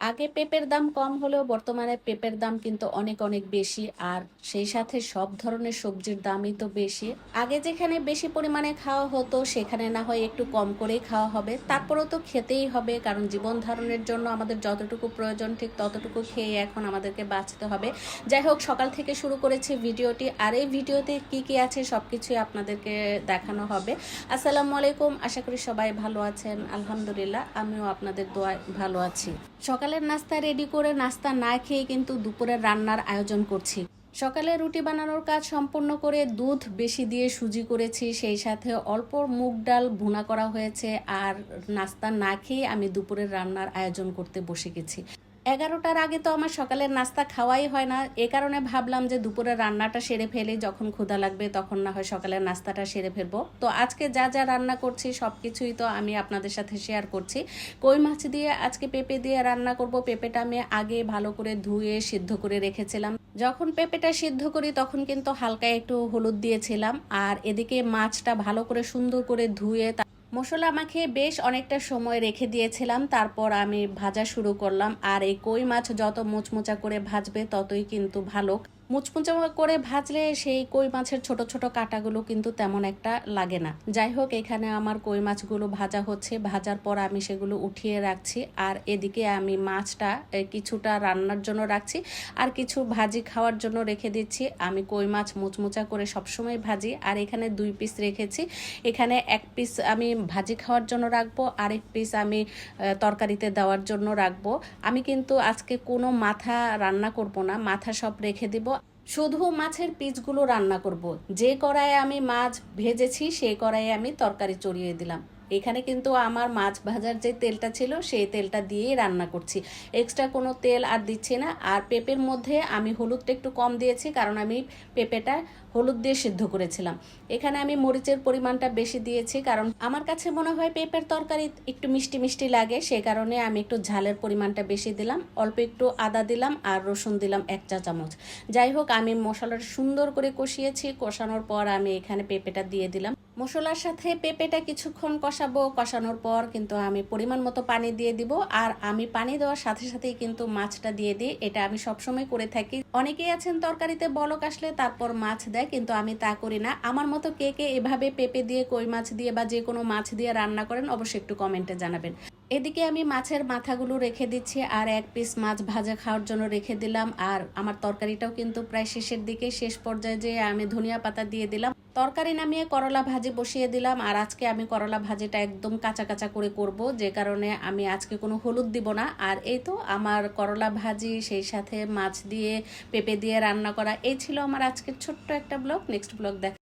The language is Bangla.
আগে পেঁপের দাম কম হলেও বর্তমানে পেঁপের দাম কিন্তু অনেক অনেক বেশি। আর সেই সাথে সব ধরনের সবজির দামই তো বেশি। আগে যেখানে বেশি পরিমাণে খাওয়া হতো সেখানে না হয় একটু কম করেই খাওয়া হবে, তারপরেও তো খেতেই হবে, কারণ জীবন ধারণের জন্য আমাদের যতটুকু প্রয়োজন ঠিক ততটুকু খেয়ে এখন আমাদেরকে বাঁচতে হবে। যাই হোক, সকাল থেকে শুরু করেছি ভিডিওটি, আর এই ভিডিওতে কি কি আছে সবকিছুই আপনাদেরকে দেখানো হবে। আসসালামু আলাইকুম, আশা করি সবাই ভালো আছেন। আলহামদুলিল্লাহ, আমিও আপনাদের দোয়ায় ভালো আছি। সকালের নাস্তা রেডি করে নাস্তা না খেয়ে কিন্তু দুপুরের রান্নার আয়োজন করছি। সকালে রুটি বানানোর কাজ সম্পূর্ণ করে দুধ বেশি দিয়ে সুজি করেছি, সেই সাথে অল্প মুগ ডাল ভুনা করা হয়েছে। আর নাস্তা না খেয়ে আমি দুপুরের রান্নার আয়োজন করতে বসে গেছি। 11টার আগে তো আমার সকালের নাস্তা খাওয়াই হয় না, এ কারণে ভাবলাম যে দুপুরের রান্নাটা সেরে ফেলে, যখন ক্ষুধা লাগবে তখন না হয় সকালের নাস্তাটা সেরে ফেলবো। তো আজকে যা যা রান্না করছি সব কিছুই তো আমি আপনাদের সাথে শেয়ার করছি। কই মাছ দিয়ে আজকে পেঁপে দিয়ে রান্না করব। পেঁপেটা আমি আগে ভালো করে ধুয়ে সিদ্ধ করে রেখেছিলাম। যখন পেঁপেটা সিদ্ধ করি তখন কিন্তু হালকা একটু হলুদ দিয়েছিলাম। আর এদিকে মাছটা ভালো করে সুন্দর করে ধুয়ে মশলা মাখিয়ে বেশ অনেকটা সময় রেখে দিয়েছিলাম। তারপর আমি ভাজা শুরু করলাম। আর এই কই মাছ যত মুচমুচা করে ভাজবে ততই কিন্তু ভালো। মুচমুচা করে ভাজলে সেই কই মাছের ছোট ছোট কাঁটাগুলো কিন্তু তেমন একটা লাগে না। যাই হোক, এখানে আমার কই মাছগুলো ভাজা হচ্ছে। ভাজার পর আমি সেগুলো উঠিয়ে রাখছি। আর এদিকে আমি মাছটা কিছুটা রান্নার জন্য রাখছি, আর কিছু ভাজি খাওয়ার জন্য রেখে দিচ্ছি। আমি কই মাছ মুচমুচা করে সবসময় ভাজি। আর এখানে 2 পিস রেখেছি। এখানে 1 পিস আমি ভাজি খাওয়ার জন্য রাখবো, আরেক পিস আমি তরকারিতে দেওয়ার জন্য রাখবো। আমি কিন্তু আজকে কোনো মাথা রান্না করব না, মাথা সব রেখে দিব। শুধু মাছের পিসগুলো রান্না করব। যে কড়াইয়ে আমি মাছ ভেজেছি সেই কড়াইয়ে আমি তরকারি চড়িয়ে দিলাম। এখানে কিন্তু আমার মাছ ভাজার যে তেলটা ছিল সেই তেলটা দিয়েই রান্না করছি, এক্সট্রা কোনো তেল আর দিচ্ছি না। আর পেঁপের মধ্যে আমি হলুদটা একটু কম দিয়েছি, কারণ আমি পেঁপেটা হলুদ দিয়ে সিদ্ধ করেছিলাম। এখানে আমি মরিচের পরিমাণটা বেশি দিয়েছি, কারণ আমার কাছে মনে হয় পেঁপের তরকারি একটু মিষ্টি মিষ্টি লাগে, সেই কারণে আমি একটু ঝালের পরিমাণটা বেশি দিলাম। অল্প একটু আদা দিলাম আর রসুন দিলাম 1 চা চামচ। যাই হোক, আমি মশলাটা সুন্দর করে কষিয়েছি। কষানোর পর আমি এখানে পেঁপেটা দিয়ে দিলাম। মশলার সাথে পেঁপেটা কিছুক্ষণ কষাবো। কষানোর পর কিন্তু আমি পরিমাণ মতো পানি দিয়ে দিব। আর আমি পানি দেওয়ার সাথে সাথেই কিন্তু মাছটা দিয়ে দিই, এটা আমি সবসময় করে থাকি। অনেকেই আছেন তরকারিতে বলক আসলে তারপর মাছ দেয়, কিন্তু আমি তা করি না। আমার মতো কে কে এভাবে পেঁপে দিয়ে, কই মাছ দিয়ে বা যে কোনো মাছ দিয়ে রান্না করেন অবশ্যই একটু কমেন্টে জানাবেন। এদিকে আমি মাছের মাথাগুলো রেখে দিচ্ছি, আর 1 পিস মাছ ভাজা খাওয়ার জন্য রেখে দিলাম। আর আমার তরকারিটাও কিন্তু প্রায় শেষের দিকে, শেষ পর্যায়ে যে আমি ধনিয়া পাতা দিয়ে দিলাম। তরকারি নামিয়ে করলা ভাজি বসিয়ে দিলাম। আর আজকে আমি করলা ভাজিটা একদম কাঁচা কাঁচা করে করব, যে কারণে আমি আজকে কোনো হলুদ দিব না। আর এই তো আমার করলা ভাজি, সেই সাথে মাছ দিয়ে পেঁপে দিয়ে রান্না করা। এই ছিল আমার আজকের ছোট্ট একটা ব্লগ। নেক্সট ব্লগ দেখা।